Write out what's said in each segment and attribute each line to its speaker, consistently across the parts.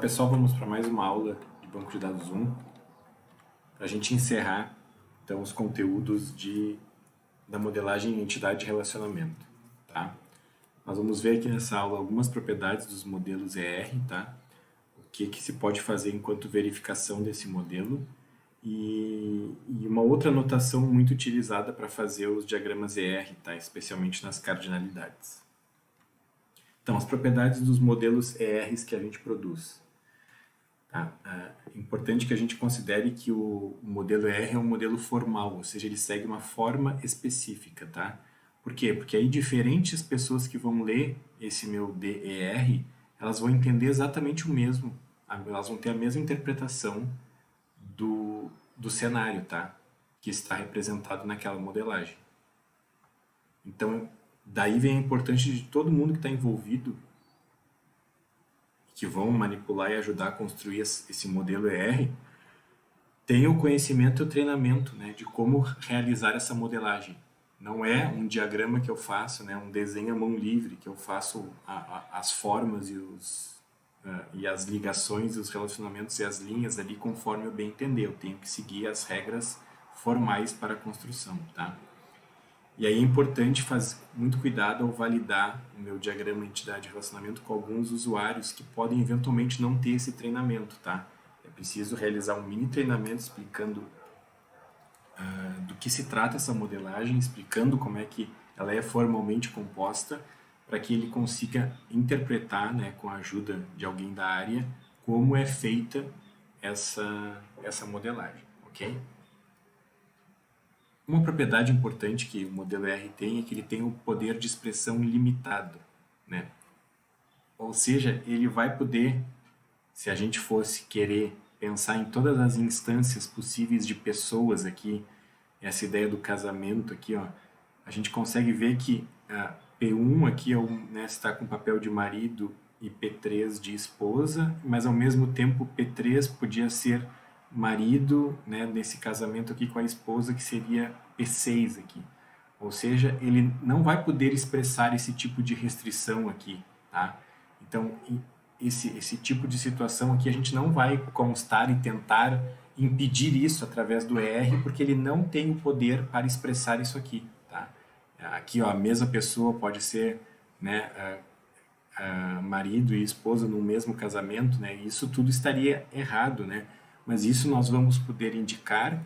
Speaker 1: pessoal, vamos para mais uma aula de Banco de Dados 1, para a gente encerrar então os conteúdos da modelagem entidade e relacionamento, tá? Nós vamos ver aqui nessa aula algumas propriedades dos modelos ER, tá? O que se pode fazer enquanto verificação desse modelo e uma outra notação muito utilizada para fazer os diagramas ER, tá? Especialmente nas cardinalidades. Então, as propriedades dos modelos ERs que a gente produz. Tá? É importante que a gente considere que o modelo ER é um modelo formal, ou seja, ele segue uma forma específica. Tá? Por quê? Porque aí diferentes pessoas que vão ler esse meu DER, elas vão entender exatamente o mesmo, elas vão ter a mesma interpretação do cenário, tá? Que está representado naquela modelagem. Então, daí vem a importância de todo mundo que está envolvido, que vão manipular e ajudar a construir esse modelo ER, tem o conhecimento e o treinamento, né, de como realizar essa modelagem. Não é um diagrama que eu faço, né, um desenho à mão livre, que eu faço as formas e as ligações, os relacionamentos e as linhas ali conforme eu bem entender. Eu tenho que seguir as regras formais para a construção, tá? E aí é importante fazer muito cuidado ao validar o meu diagrama entidade e relacionamento com alguns usuários que podem eventualmente não ter esse treinamento, tá? É preciso realizar um mini treinamento explicando do que se trata essa modelagem, explicando como é que ela é formalmente composta, para que ele consiga interpretar, né, com a ajuda de alguém da área, como é feita essa modelagem, ok? Uma propriedade importante que o modelo ER tem é que ele tem o poder de expressão limitado, né? Ou seja, ele vai poder, se a gente fosse querer pensar em todas as instâncias possíveis de pessoas aqui, essa ideia do casamento aqui, ó, a gente consegue ver que P1 aqui né, está com papel de marido e P3 de esposa, mas ao mesmo tempo P3 podia ser marido, né, nesse casamento aqui com a esposa, que seria P6 aqui. Ou seja, ele não vai poder expressar esse tipo de restrição aqui, tá? Então, esse tipo de situação aqui a gente não vai constar e tentar impedir isso através do ER, porque ele não tem o poder para expressar isso aqui, tá? Aqui, ó, a mesma pessoa pode ser, né, marido e esposa no mesmo casamento, né? Isso tudo estaria errado, né? Mas isso nós vamos poder indicar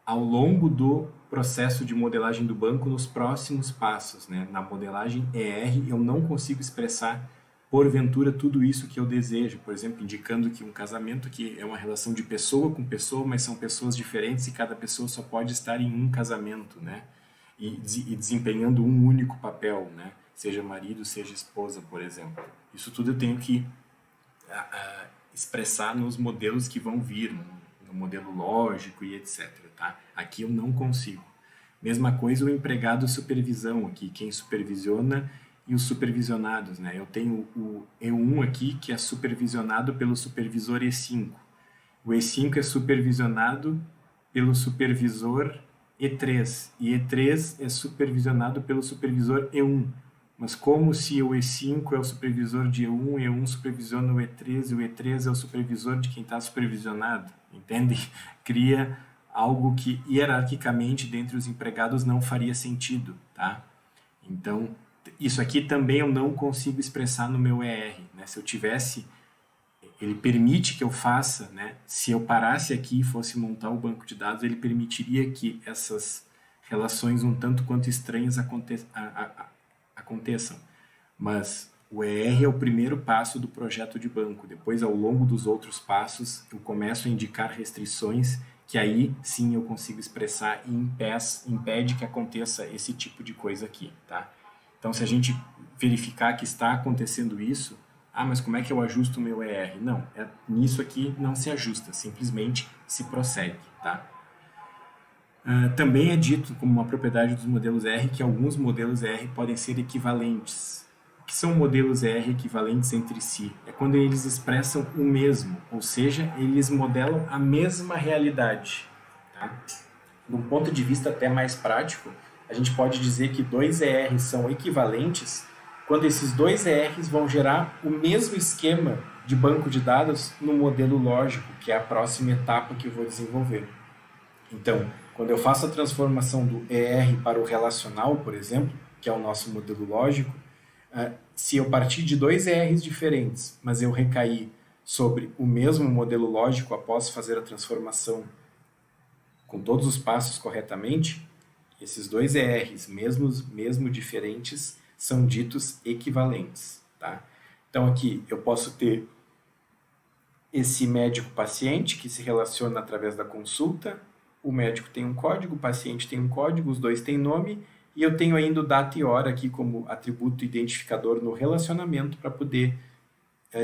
Speaker 1: ao longo do processo de modelagem do banco nos próximos passos, né? Na modelagem ER eu não consigo expressar porventura tudo isso que eu desejo, por exemplo, indicando que um casamento que é uma relação de pessoa com pessoa, mas são pessoas diferentes e cada pessoa só pode estar em um casamento, né? E desempenhando um único papel, né? Seja marido, seja esposa, por exemplo. Isso tudo eu tenho que expressar nos modelos que vão vir, no modelo lógico e etc. Tá? Aqui eu não consigo. Mesma coisa o empregado supervisão aqui, quem supervisiona e os supervisionados. Né? Eu tenho o E1 aqui, que é supervisionado pelo supervisor E5. O E5 é supervisionado pelo supervisor E3. E E3 é supervisionado pelo supervisor E1. Mas como se o E5 é o supervisor de E1, E1 supervisiona o E3 e o E3 é o supervisor de quem está supervisionado, entende? Cria algo que hierarquicamente dentre os empregados não faria sentido, tá? Então, isso aqui também eu não consigo expressar no meu ER, né? Se eu tivesse, ele permite que eu faça, né? Se eu parasse aqui e fosse montar o banco de dados, ele permitiria que essas relações um tanto quanto estranhas aconteçam, mas o ER é o primeiro passo do projeto de banco. Depois, ao longo dos outros passos, eu começo a indicar restrições que aí sim eu consigo expressar e impede que aconteça esse tipo de coisa aqui, tá? Então, se a gente verificar que está acontecendo isso, mas como é que eu ajusto o meu ER? Não, nisso aqui não se ajusta, simplesmente se prossegue, tá? Também é dito como uma propriedade dos modelos ER que alguns modelos ER podem ser equivalentes. O que são modelos ER equivalentes entre si? É quando eles expressam o mesmo, ou seja, eles modelam a mesma realidade. Tá? De um ponto de vista até mais prático, a gente pode dizer que dois ERs são equivalentes quando esses dois ERs vão gerar o mesmo esquema de banco de dados no modelo lógico, que é a próxima etapa que eu vou desenvolver. Então, quando eu faço a transformação do ER para o relacional, por exemplo, que é o nosso modelo lógico, se eu partir de dois ERs diferentes, mas eu recair sobre o mesmo modelo lógico após fazer a transformação com todos os passos corretamente, esses dois ERs, mesmo diferentes, são ditos equivalentes. Tá? Então, aqui eu posso ter esse médico-paciente que se relaciona através da consulta. O médico tem um código, o paciente tem um código, os dois têm nome, e eu tenho ainda o data e hora aqui como atributo identificador no relacionamento para poder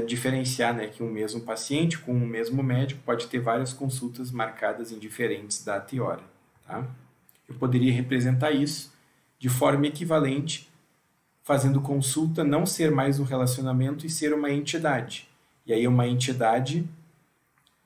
Speaker 1: diferenciar, né, que um mesmo paciente com um mesmo médico pode ter várias consultas marcadas em diferentes data e hora. Tá? Eu poderia representar isso de forma equivalente, fazendo consulta não ser mais um relacionamento e ser uma entidade. E aí uma entidade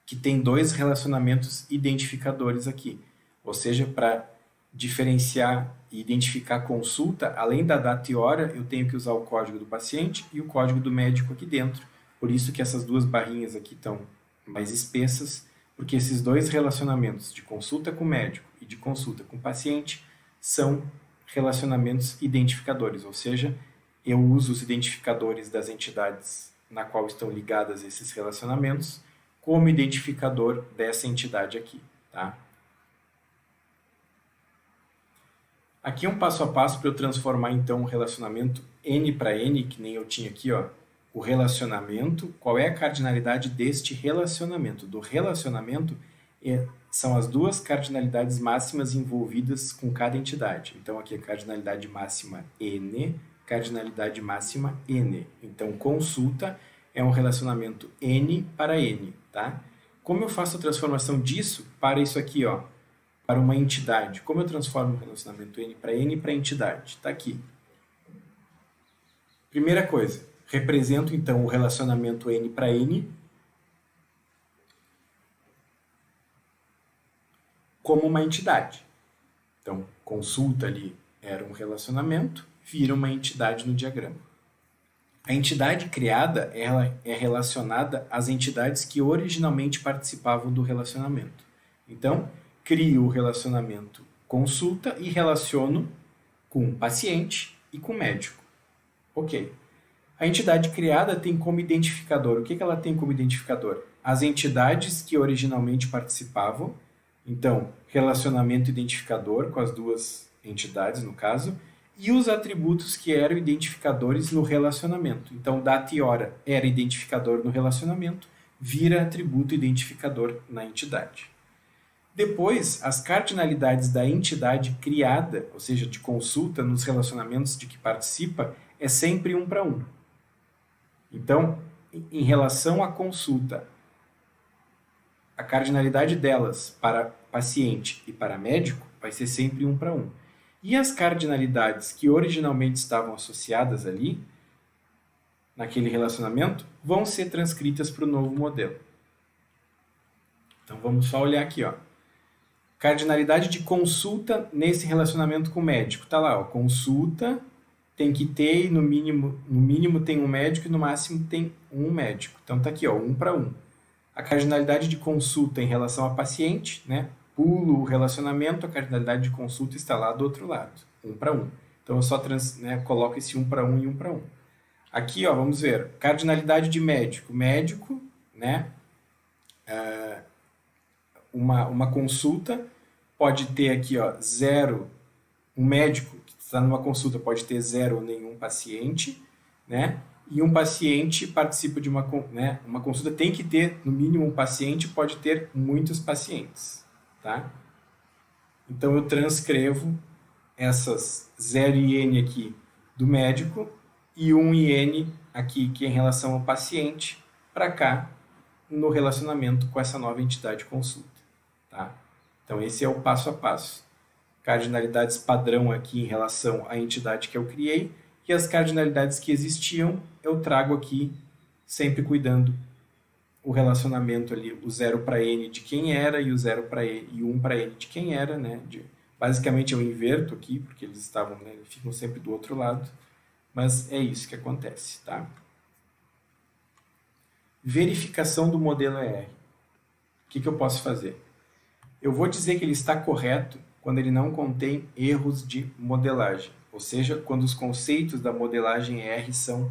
Speaker 1: que tem dois relacionamentos identificadores aqui. Ou seja, para diferenciar e identificar consulta, além da data e hora, eu tenho que usar o código do paciente e o código do médico aqui dentro. Por isso que essas duas barrinhas aqui estão mais espessas, porque esses dois relacionamentos de consulta com o médico e de consulta com o paciente são relacionamentos identificadores, ou seja, eu uso os identificadores das entidades na qual estão ligadas esses relacionamentos como identificador dessa entidade aqui. Tá? Aqui é um passo a passo para eu transformar então o relacionamento N para N, que nem eu tinha aqui, ó, o relacionamento, qual é a cardinalidade deste relacionamento? Do relacionamento são as duas cardinalidades máximas envolvidas com cada entidade. Então aqui a cardinalidade máxima N, cardinalidade máxima N. Então consulta é um relacionamento N para N. Tá? Como eu faço a transformação disso para isso aqui, ó, para uma entidade? Como eu transformo o relacionamento N para entidade? Está aqui. Primeira coisa, represento então o relacionamento N para N como uma entidade. Então, consulta ali era um relacionamento, vira uma entidade no diagrama. A entidade criada, ela é relacionada às entidades que originalmente participavam do relacionamento. Então, crio o relacionamento consulta e relaciono com o paciente e com o médico. Ok. A entidade criada tem como identificador, o que ela tem como identificador? As entidades que originalmente participavam, então, relacionamento identificador com as duas entidades, no caso, e os atributos que eram identificadores no relacionamento. Então, data e hora era identificador no relacionamento, vira atributo identificador na entidade. Depois, as cardinalidades da entidade criada, ou seja, de consulta nos relacionamentos de que participa, é sempre 1 para 1. Então, em relação à consulta, a cardinalidade delas para paciente e para médico vai ser sempre 1 para 1. E as cardinalidades que originalmente estavam associadas ali, naquele relacionamento, vão ser transcritas para o novo modelo. Então, vamos só olhar aqui, ó. Cardinalidade de consulta nesse relacionamento com o médico. Está lá, ó, consulta tem que ter, no mínimo tem um médico e no máximo tem um médico. Então, está aqui, ó, 1 para 1. A cardinalidade de consulta em relação a paciente, né? Pulo o relacionamento, a cardinalidade de consulta está lá do outro lado, 1 para 1. Então, eu só coloco esse 1 para 1 e 1 para 1. Aqui, ó, vamos ver, cardinalidade de médico. Médico, né? Uma consulta pode ter aqui, ó, 0, um médico que está numa consulta pode ter 0 ou nenhum paciente, né? E um paciente participa de uma consulta, tem que ter, no mínimo, um paciente, pode ter muitos pacientes. Tá? Então, eu transcrevo essas 0 e N aqui do médico e 1 e N aqui, que é em relação ao paciente, para cá, no relacionamento com essa nova entidade consulta. Tá? Então, esse é o passo a passo. Cardinalidades padrão aqui em relação à entidade que eu criei, e as cardinalidades que existiam, eu trago aqui, sempre cuidando o relacionamento ali, o 0 para N de quem era e o 0 para N e 1 para N de quem era, né? Basicamente eu inverto aqui, porque eles estavam, né, ficam sempre do outro lado, mas é isso que acontece, tá? verificação do modelo ER. O que eu posso fazer? Eu vou dizer que ele está correto quando ele não contém erros de modelagem, ou seja, quando os conceitos da modelagem ER são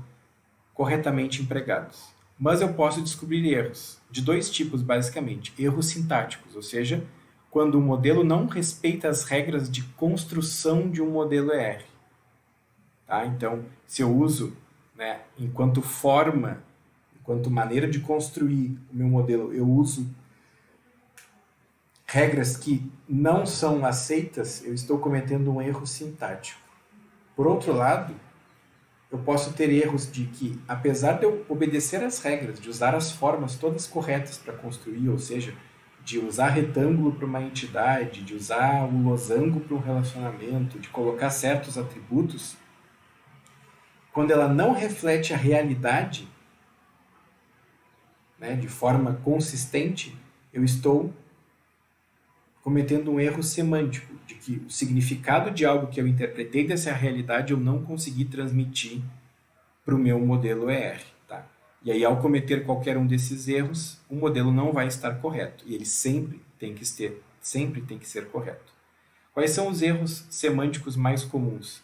Speaker 1: corretamente empregados. Mas eu posso descobrir erros, de dois tipos basicamente. Erros sintáticos, ou seja, quando o modelo não respeita as regras de construção de um modelo ER. Tá? Então, se eu uso, né, enquanto forma, enquanto maneira de construir o meu modelo, eu uso regras que não são aceitas, eu estou cometendo um erro sintático. Por outro lado, eu posso ter erros de que, apesar de eu obedecer às regras, de usar as formas todas corretas para construir, ou seja, de usar retângulo para uma entidade, de usar o losango para um relacionamento, de colocar certos atributos, quando ela não reflete a realidade, né, de forma consistente, eu estou cometendo um erro semântico, de que o significado de algo que eu interpretei dessa realidade eu não consegui transmitir para o meu modelo ER. Tá? E aí, ao cometer qualquer um desses erros, o modelo não vai estar correto. E ele sempre tem que ser correto. Quais são os erros semânticos mais comuns?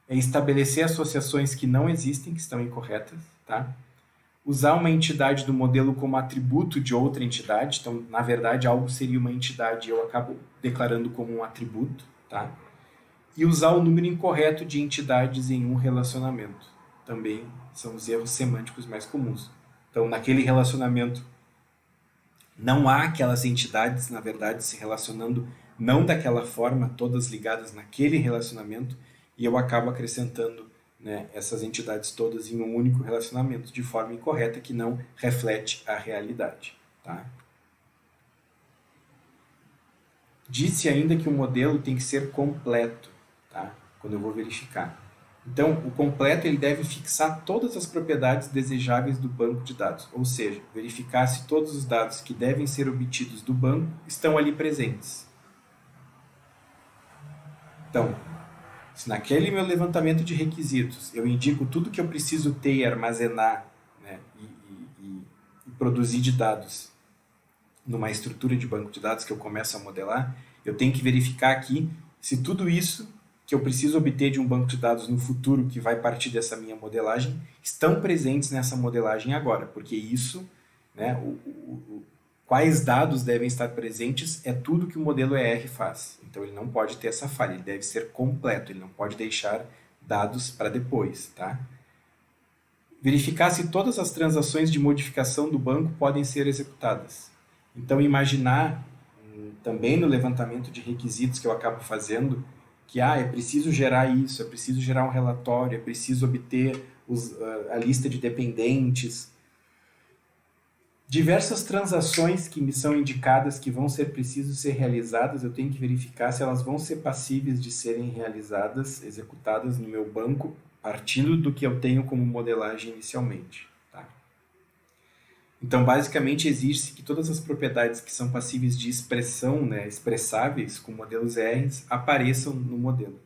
Speaker 1: É estabelecer associações que não existem, que estão incorretas. Tá? Usar uma entidade do modelo como atributo de outra entidade. Então, na verdade, algo seria uma entidade e eu acabo declarando como um atributo. Tá? E usar o número incorreto de entidades em um relacionamento. Também são os erros semânticos mais comuns. Então, naquele relacionamento, não há aquelas entidades, na verdade, se relacionando não daquela forma, todas ligadas naquele relacionamento, e eu acabo acrescentando, né, essas entidades todas em um único relacionamento, de forma incorreta, que não reflete a realidade. Tá? Disse ainda que o modelo tem que ser completo, tá? Quando eu vou verificar. Então, o completo ele deve fixar todas as propriedades desejáveis do banco de dados, ou seja, verificar se todos os dados que devem ser obtidos do banco estão ali presentes. Então, se naquele meu levantamento de requisitos eu indico tudo que eu preciso ter e armazenar, né, e produzir de dados numa estrutura de banco de dados que eu começo a modelar, eu tenho que verificar aqui se tudo isso que eu preciso obter de um banco de dados no futuro que vai partir dessa minha modelagem estão presentes nessa modelagem agora, porque isso, né, quais dados devem estar presentes é tudo que o modelo ER faz. Então ele não pode ter essa falha, ele deve ser completo, ele não pode deixar dados para depois. Tá? Verificar se todas as transações de modificação do banco podem ser executadas. Então imaginar, também no levantamento de requisitos que eu acabo fazendo, que é preciso gerar isso, é preciso gerar um relatório, é preciso obter a lista de dependentes. Diversas transações que me são indicadas que vão ser precisas ser realizadas, eu tenho que verificar se elas vão ser passíveis de serem realizadas, executadas no meu banco, partindo do que eu tenho como modelagem inicialmente. Tá? Então, basicamente, exige que todas as propriedades que são passíveis de expressão, né, expressáveis com modelos R, apareçam no modelo.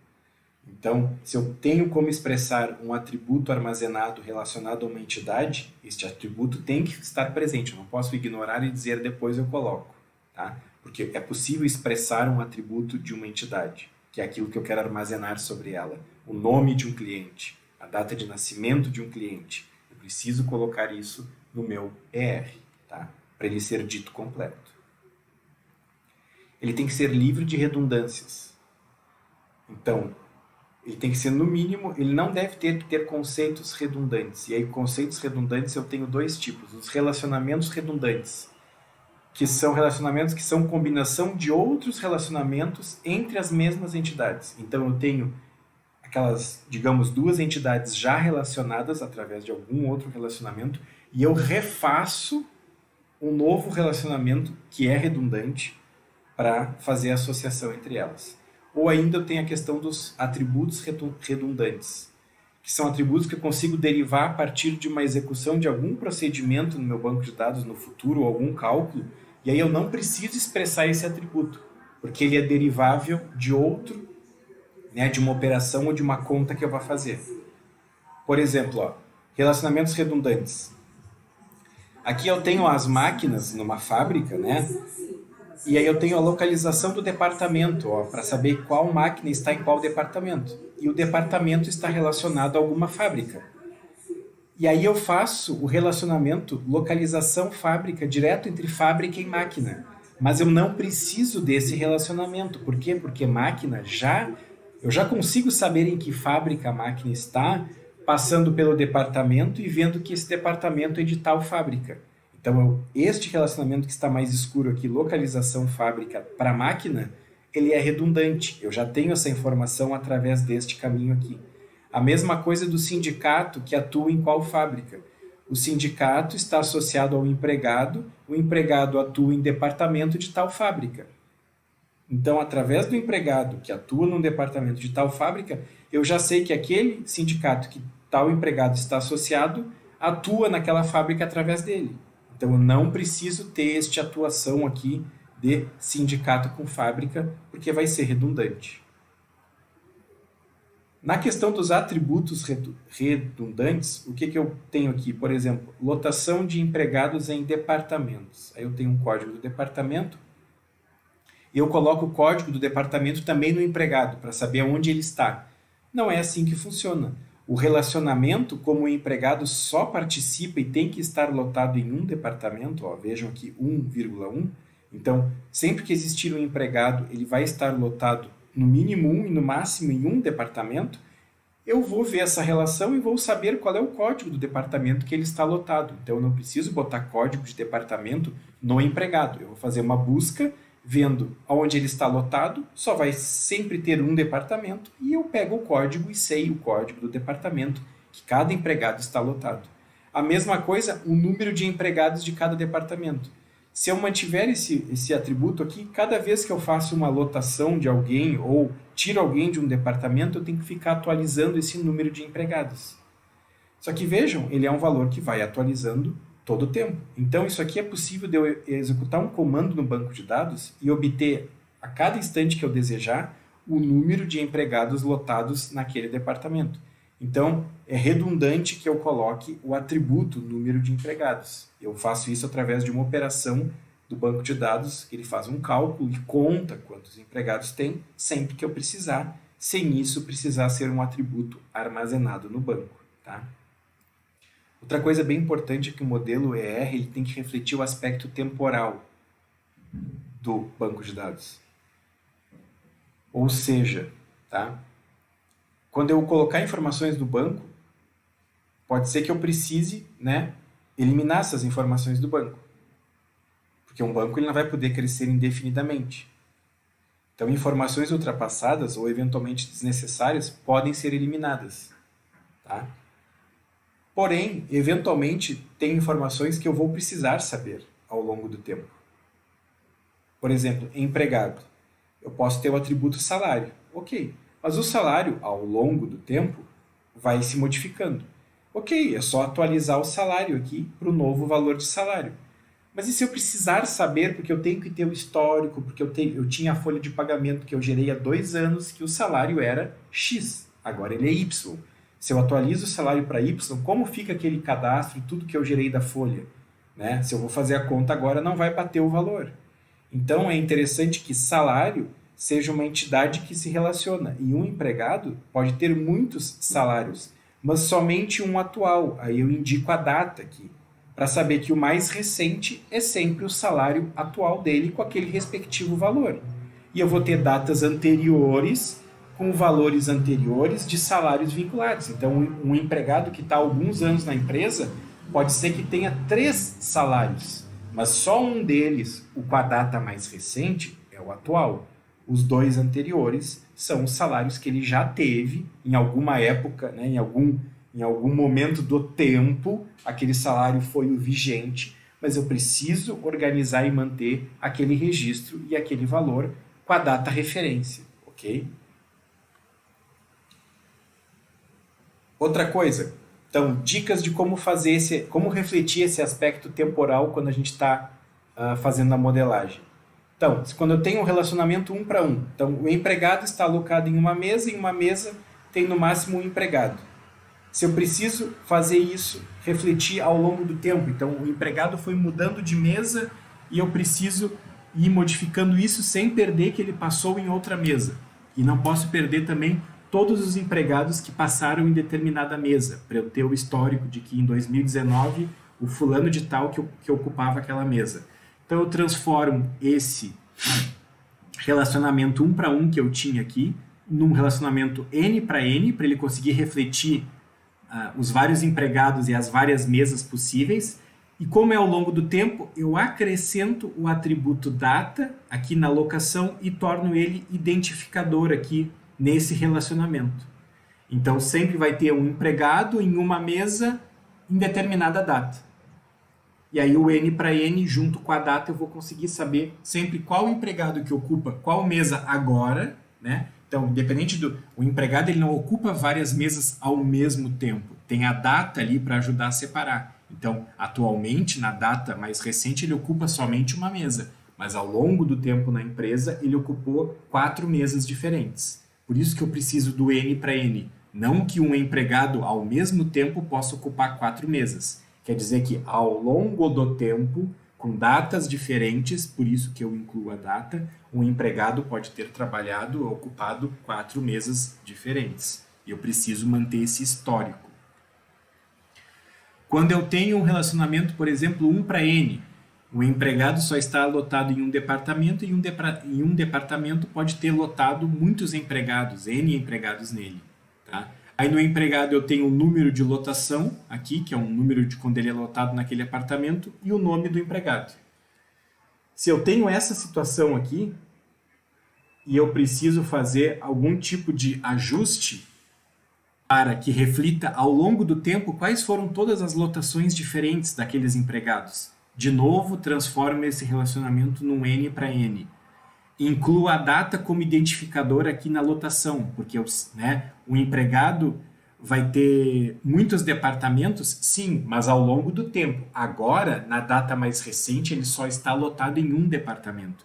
Speaker 1: Então, se eu tenho como expressar um atributo armazenado relacionado a uma entidade, este atributo tem que estar presente. Eu não posso ignorar e dizer depois eu coloco. Tá? Porque é possível expressar um atributo de uma entidade, que é aquilo que eu quero armazenar sobre ela. O nome de um cliente, a data de nascimento de um cliente. Eu preciso colocar isso no meu ER, tá? Para ele ser dito completo. Ele tem que ser livre de redundâncias. Então, ele tem que ser, no mínimo, ele não deve ter conceitos redundantes. E aí, conceitos redundantes eu tenho dois tipos. Os relacionamentos redundantes, que são relacionamentos que são combinação de outros relacionamentos entre as mesmas entidades. Então, eu tenho aquelas, digamos, duas entidades já relacionadas através de algum outro relacionamento e eu refaço um novo relacionamento que é redundante para fazer a associação entre elas. Ou ainda eu tenho a questão dos atributos redundantes, que são atributos que eu consigo derivar a partir de uma execução de algum procedimento no meu banco de dados no futuro, ou algum cálculo, e aí eu não preciso expressar esse atributo, porque ele é derivável de outro, né, de uma operação ou de uma conta que eu vou fazer. Por exemplo, relacionamentos redundantes. Aqui eu tenho as máquinas numa fábrica, né? E aí eu tenho a localização do departamento, para saber qual máquina está em qual departamento. E o departamento está relacionado a alguma fábrica. E aí eu faço o relacionamento localização fábrica direto entre fábrica e máquina. Mas eu não preciso desse relacionamento. Por quê? Porque máquina eu já consigo saber em que fábrica a máquina está, passando pelo departamento e vendo que esse departamento é de tal fábrica. Então, este relacionamento que está mais escuro aqui, localização fábrica para máquina, ele é redundante. Eu já tenho essa informação através deste caminho aqui. A mesma coisa do sindicato que atua em qual fábrica. O sindicato está associado ao empregado, o empregado atua em departamento de tal fábrica. Então, através do empregado que atua num departamento de tal fábrica, eu já sei que aquele sindicato que tal empregado está associado atua naquela fábrica através dele. Então, eu não preciso ter esta atuação aqui de sindicato com fábrica, porque vai ser redundante. Na questão dos atributos redundantes, o que eu tenho aqui? Por exemplo, lotação de empregados em departamentos. Aí eu tenho um código do departamento e eu coloco o código do departamento também no empregado, para saber onde ele está. Não é assim que funciona. O relacionamento, como o empregado só participa e tem que estar lotado em um departamento, vejam aqui 1,1, então sempre que existir um empregado, ele vai estar lotado no mínimo um e no máximo em um departamento, eu vou ver essa relação e vou saber qual é o código do departamento que ele está lotado. Então eu não preciso botar código de departamento no empregado, eu vou fazer uma busca vendo onde ele está lotado, só vai sempre ter um departamento e eu pego o código e sei o código do departamento que cada empregado está lotado. A mesma coisa, o número de empregados de cada departamento. Se eu mantiver esse atributo aqui, cada vez que eu faço uma lotação de alguém ou tiro alguém de um departamento, eu tenho que ficar atualizando esse número de empregados. Só que vejam, ele é um valor que vai atualizando todo o tempo. Então, isso aqui é possível de eu executar um comando no banco de dados e obter, a cada instante que eu desejar, o número de empregados lotados naquele departamento. Então, é redundante que eu coloque o atributo número de empregados. Eu faço isso através de uma operação do banco de dados, que ele faz um cálculo e conta quantos empregados tem, sempre que eu precisar, sem isso precisar ser um atributo armazenado no banco. Tá? Outra coisa bem importante é que o modelo ER ele tem que refletir o aspecto temporal do banco de dados. Ou seja, tá? Quando eu colocar informações do banco, pode ser que eu precise, né, eliminar essas informações do banco. Porque um banco ele não vai poder crescer indefinidamente. Então, informações ultrapassadas ou eventualmente desnecessárias podem ser eliminadas. Tá? Porém, eventualmente, tem informações que eu vou precisar saber ao longo do tempo. Por exemplo, empregado. Eu posso ter o atributo salário. Ok, mas o salário, ao longo do tempo, vai se modificando. Ok, é só atualizar o salário aqui para o novo valor de salário. Mas e se eu precisar saber, porque eu tenho que ter o histórico, porque eu tinha a folha de pagamento que eu gerei há 2 anos, que o salário era X, agora ele é Y. Se eu atualizo o salário para Y, como fica aquele cadastro, tudo que eu gerei da folha? Né? Se eu vou fazer a conta agora, não vai bater o valor. Então, é interessante que salário seja uma entidade que se relaciona. E um empregado pode ter muitos salários, mas somente um atual. Aí eu indico a data aqui, para saber que o mais recente é sempre o salário atual dele com aquele respectivo valor. E eu vou ter datas anteriores com valores anteriores de salários vinculados. Então, um empregado que está há alguns anos na empresa pode ser que tenha 3 salários, mas só um deles, o com a data mais recente, é o atual. Os 2 anteriores são os salários que ele já teve em alguma época, né, em algum momento do tempo, aquele salário foi o vigente, mas eu preciso organizar e manter aquele registro e aquele valor com a data referência, ok? Outra coisa, então, dicas de como como refletir esse aspecto temporal quando a gente está fazendo a modelagem. Então, quando eu tenho um relacionamento 1 para 1, então o empregado está alocado em uma mesa tem no máximo um empregado. se eu preciso fazer isso refletir ao longo do tempo. Então, o empregado foi mudando de mesa e eu preciso ir modificando isso sem perder que ele passou em outra mesa. E não posso perder também todos os empregados que passaram em determinada mesa, para eu ter o histórico de que em 2019 o fulano de tal que ocupava aquela mesa. Então, eu transformo esse relacionamento 1 para 1 que eu tinha aqui num relacionamento N para N, para ele conseguir refletir os vários empregados e as várias mesas possíveis. E como é ao longo do tempo, eu acrescento o atributo data aqui na locação e torno ele identificador aqui nesse relacionamento. Então, sempre vai ter um empregado em uma mesa em determinada data. E aí o N para N, junto com a data, eu vou conseguir saber sempre qual empregado que ocupa qual mesa agora, né? Então, independente o empregado, ele não ocupa várias mesas ao mesmo tempo. Tem a data ali para ajudar a separar. Então, atualmente, na data mais recente, ele ocupa somente uma mesa. Mas ao longo do tempo na empresa, ele ocupou 4 mesas diferentes. Por isso que eu preciso do N para N. Não que um empregado, ao mesmo tempo, possa ocupar 4 mesas. Quer dizer que, ao longo do tempo, com datas diferentes, por isso que eu incluo a data, um empregado pode ter trabalhado ou ocupado 4 mesas diferentes. E eu preciso manter esse histórico. Quando eu tenho um relacionamento, por exemplo, 1 para N, o empregado só está lotado em um departamento e em um departamento pode ter lotado muitos empregados, N empregados nele. Tá? Aí no empregado eu tenho o número de lotação aqui, que é um número de quando ele é lotado naquele apartamento, e o nome do empregado. Se eu tenho essa situação aqui, e eu preciso fazer algum tipo de ajuste para que reflita ao longo do tempo quais foram todas as lotações diferentes daqueles empregados. De novo, transformo esse relacionamento num N para N. Incluo a data como identificador aqui na lotação, porque o empregado vai ter muitos departamentos, sim, mas ao longo do tempo. Agora, na data mais recente, ele só está lotado em um departamento.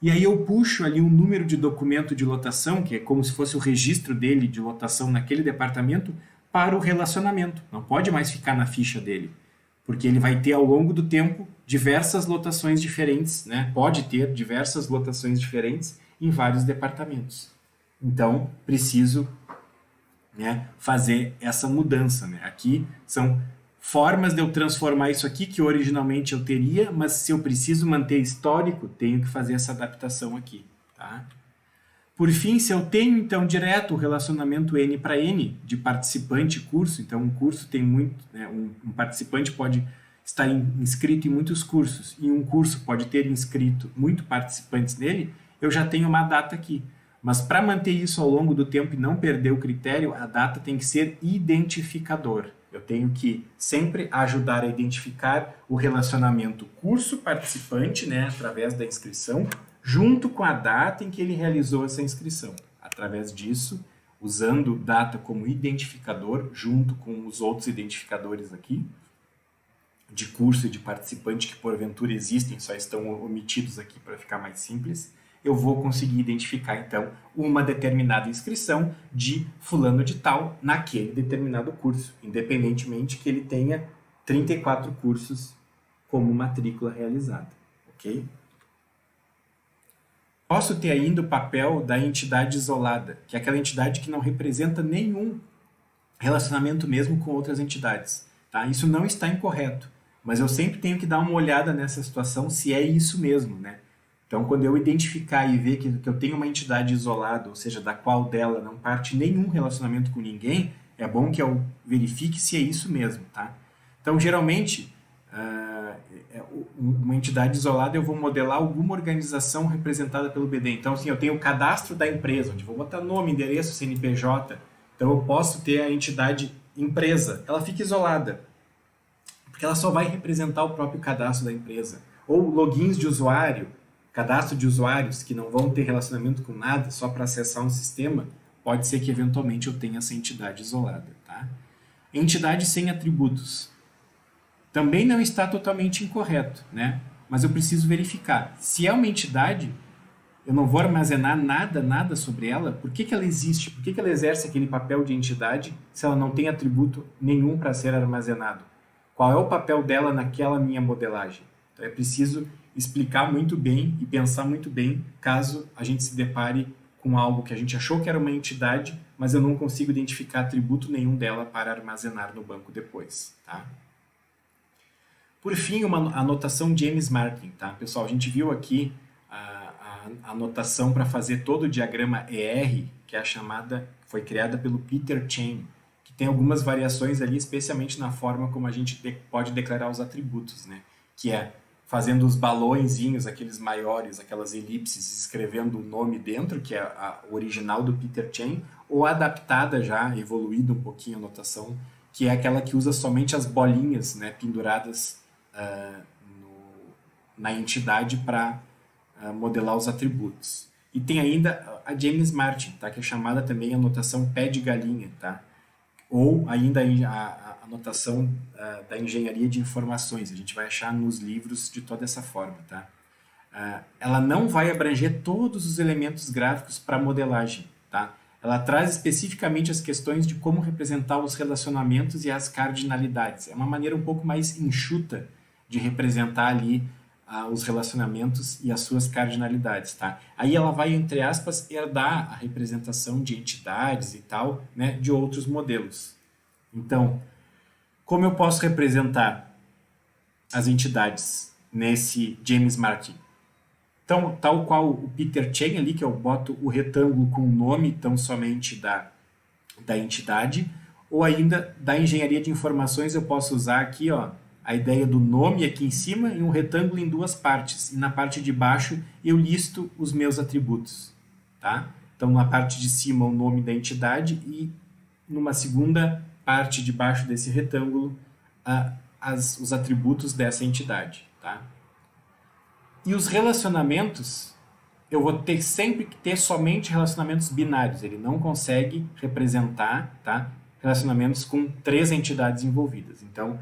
Speaker 1: E aí eu puxo ali um número de documento de lotação, que é como se fosse o registro dele de lotação naquele departamento, para o relacionamento. Não pode mais ficar na ficha dele, porque ele vai ter ao longo do tempo diversas lotações diferentes, né? Pode ter diversas lotações diferentes em vários departamentos. Então, preciso, né, fazer essa mudança, né? Aqui são formas de eu transformar isso aqui que originalmente eu teria, mas se eu preciso manter histórico, tenho que fazer essa adaptação aqui, tá? Por fim, se eu tenho então direto o relacionamento N para N de participante e curso, então um curso tem muito, né, um participante pode estar inscrito em muitos cursos e um curso pode ter inscrito muitos participantes nele, eu já tenho uma data aqui. Mas para manter isso ao longo do tempo e não perder o critério, a data tem que ser identificador. Eu tenho que sempre ajudar a identificar o relacionamento curso-participante, né, através da inscrição, junto com a data em que ele realizou essa inscrição. Através disso, usando data como identificador, junto com os outros identificadores aqui, de curso e de participante que porventura existem, só estão omitidos aqui para ficar mais simples, eu vou conseguir identificar, então, uma determinada inscrição de fulano de tal naquele determinado curso, independentemente que ele tenha 34 cursos como matrícula realizada, ok? Posso ter ainda o papel da entidade isolada, que é aquela entidade que não representa nenhum relacionamento mesmo com outras entidades, tá? Isso não está incorreto, mas eu sempre tenho que dar uma olhada nessa situação se é isso mesmo, né? Então, quando eu identificar e ver que eu tenho uma entidade isolada, ou seja, da qual dela não parte nenhum relacionamento com ninguém, é bom que eu verifique se é isso mesmo, tá? Então, geralmente, uma entidade isolada eu vou modelar alguma organização representada pelo BD. Então, assim, eu tenho o cadastro da empresa, onde vou botar nome, endereço, CNPJ. Então, eu posso ter a entidade empresa. Ela fica isolada, porque ela só vai representar o próprio cadastro da empresa. Ou logins de usuário, cadastro de usuários que não vão ter relacionamento com nada, só para acessar um sistema, pode ser que eventualmente eu tenha essa entidade isolada, tá? Entidade sem atributos. Também não está totalmente incorreto, né? Mas eu preciso verificar. Se é uma entidade, eu não vou armazenar nada sobre ela, por que ela existe? Por que ela exerce aquele papel de entidade se ela não tem atributo nenhum para ser armazenado? Qual é o papel dela naquela minha modelagem? Então é preciso explicar muito bem e pensar muito bem caso a gente se depare com algo que a gente achou que era uma entidade, mas eu não consigo identificar atributo nenhum dela para armazenar no banco depois. Tá? Por fim, uma anotação James Martin. Tá? Pessoal, a gente viu aqui a anotação para fazer todo o diagrama ER, que é a chamada, foi criada pelo Peter Chain, que tem algumas variações ali, especialmente na forma como a gente pode declarar os atributos, né? Que é fazendo os balõezinhos, aqueles maiores, aquelas elipses, escrevendo o nome dentro, que é a original do Peter Chain, ou adaptada já, evoluída um pouquinho a notação, que é aquela que usa somente as bolinhas, né, penduradas na entidade para modelar os atributos. E tem ainda a James Martin, tá? Que é chamada também a notação pé de galinha, tá? Ou ainda a notação da engenharia de informações. A gente vai achar nos livros de toda essa forma, tá? Ela não vai abranger todos os elementos gráficos para modelagem, tá? Ela traz especificamente as questões de como representar os relacionamentos e as cardinalidades. É uma maneira um pouco mais enxuta de representar ali os relacionamentos e as suas cardinalidades, tá? Aí ela vai, entre aspas, herdar a representação de entidades e tal, né, de outros modelos. Então, como eu posso representar as entidades nesse James Martin? Então, tal qual o Peter Chain ali, que eu boto o retângulo com o nome tão somente da entidade, ou ainda da engenharia de informações eu posso usar aqui, ó, a ideia do nome aqui em cima e um retângulo em duas partes. E na parte de baixo eu listo os meus atributos. Tá? Então, na parte de cima o nome da entidade e numa segunda parte de baixo desse retângulo os atributos dessa entidade. Tá? E os relacionamentos, eu vou ter sempre que ter somente relacionamentos binários. Ele não consegue representar, tá, relacionamentos com 3 entidades envolvidas. Então,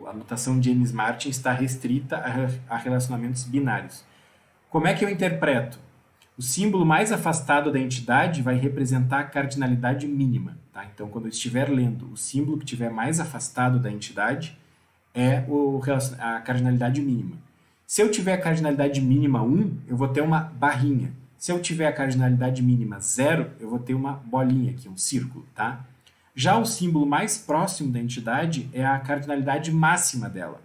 Speaker 1: a notação de James Martin está restrita a relacionamentos binários. Como é que eu interpreto? O símbolo mais afastado da entidade vai representar a cardinalidade mínima. Tá? Então, quando eu estiver lendo, o símbolo que estiver mais afastado da entidade é a cardinalidade mínima. Se eu tiver a cardinalidade mínima 1, eu vou ter uma barrinha. Se eu tiver a cardinalidade mínima 0, eu vou ter uma bolinha aqui, um círculo. Tá? Já o símbolo mais próximo da entidade é a cardinalidade máxima dela.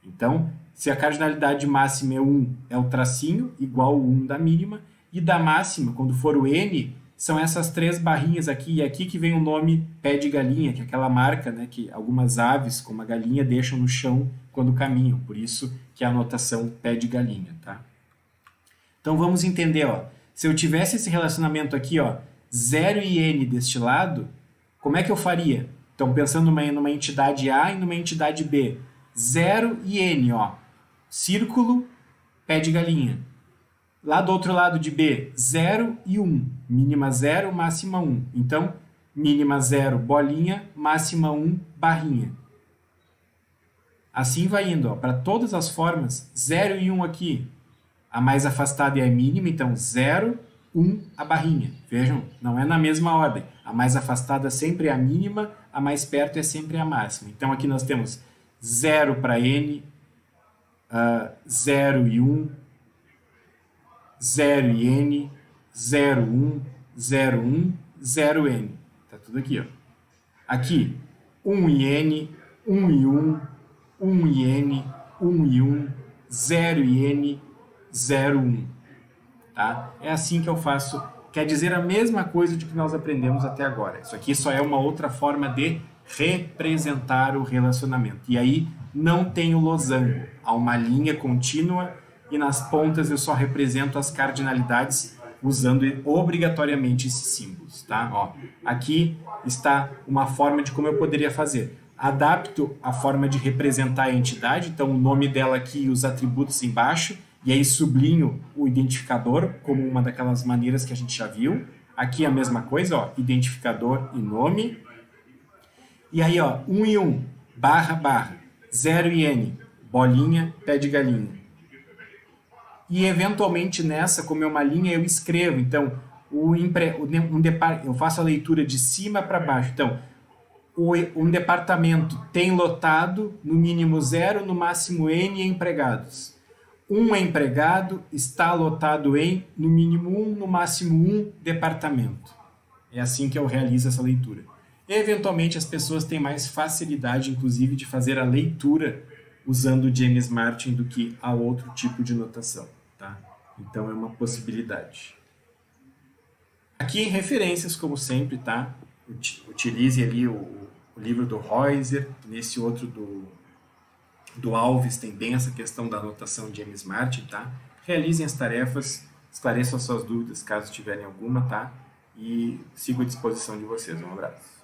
Speaker 1: Então, se a cardinalidade máxima é 1, é o tracinho, igual o 1 da mínima, e da máxima, quando for o N, são essas 3 barrinhas aqui, e aqui que vem o nome pé de galinha, que é aquela marca, né, que algumas aves, como a galinha, deixam no chão quando caminham, por isso que é a notação pé de galinha. Tá? Então, vamos entender, ó, se eu tivesse esse relacionamento aqui, ó, 0 e N deste lado, como é que eu faria? Então, pensando numa entidade A e numa entidade B. 0 e N, ó. Círculo, pé de galinha. Lá do outro lado de B, 0 e 1. Mínima 0, máxima 1. Então, mínima 0, bolinha, máxima 1, barrinha. Assim vai indo, ó, para todas as formas. 0 e 1 aqui. A mais afastada é a mínima, então 0, 1, a barrinha. Vejam, não é na mesma ordem. A mais afastada sempre é a mínima, a mais perto é sempre a máxima. Então, aqui nós temos 0 para N, 0 e 1, 0 e N, 0, 1, 0, 1, 0, N. Está tudo aqui, ó. Aqui, 1 e N, 1 e 1, 1 e N, 1 e 1, 0 e N, 0, 1. Tá? É assim que eu faço. Quer dizer a mesma coisa de que nós aprendemos até agora. Isso aqui só é uma outra forma de representar o relacionamento. E aí não tem o losango. Há uma linha contínua e nas pontas eu só represento as cardinalidades usando obrigatoriamente esses símbolos. Tá? Ó, aqui está uma forma de como eu poderia fazer. Adapto a forma de representar a entidade, então o nome dela aqui e os atributos embaixo, e aí sublinho o identificador como uma daquelas maneiras que a gente já viu. Aqui a mesma coisa, ó, identificador e nome. E aí, ó, 1 e 1, barra, barra, 0 e N, bolinha, pé de galinha. e eventualmente nessa, como é uma linha, eu escrevo. Então, eu faço a leitura de cima para baixo. Então, um departamento tem lotado no mínimo 0, no máximo N empregados. Um empregado está lotado em no mínimo 1, no máximo 1 departamento. É assim que eu realizo essa leitura. Eventualmente as pessoas têm mais facilidade, inclusive, de fazer a leitura usando o James Martin do que a outro tipo de notação, tá? Então é uma possibilidade. Aqui referências, como sempre, tá? Utilize ali o livro do Reuser, nesse outro do Alves tem bem essa questão da anotação de James Martin, tá? Realizem as tarefas, esclareçam as suas dúvidas, caso tiverem alguma, tá? E sigo à disposição de vocês. Um abraço.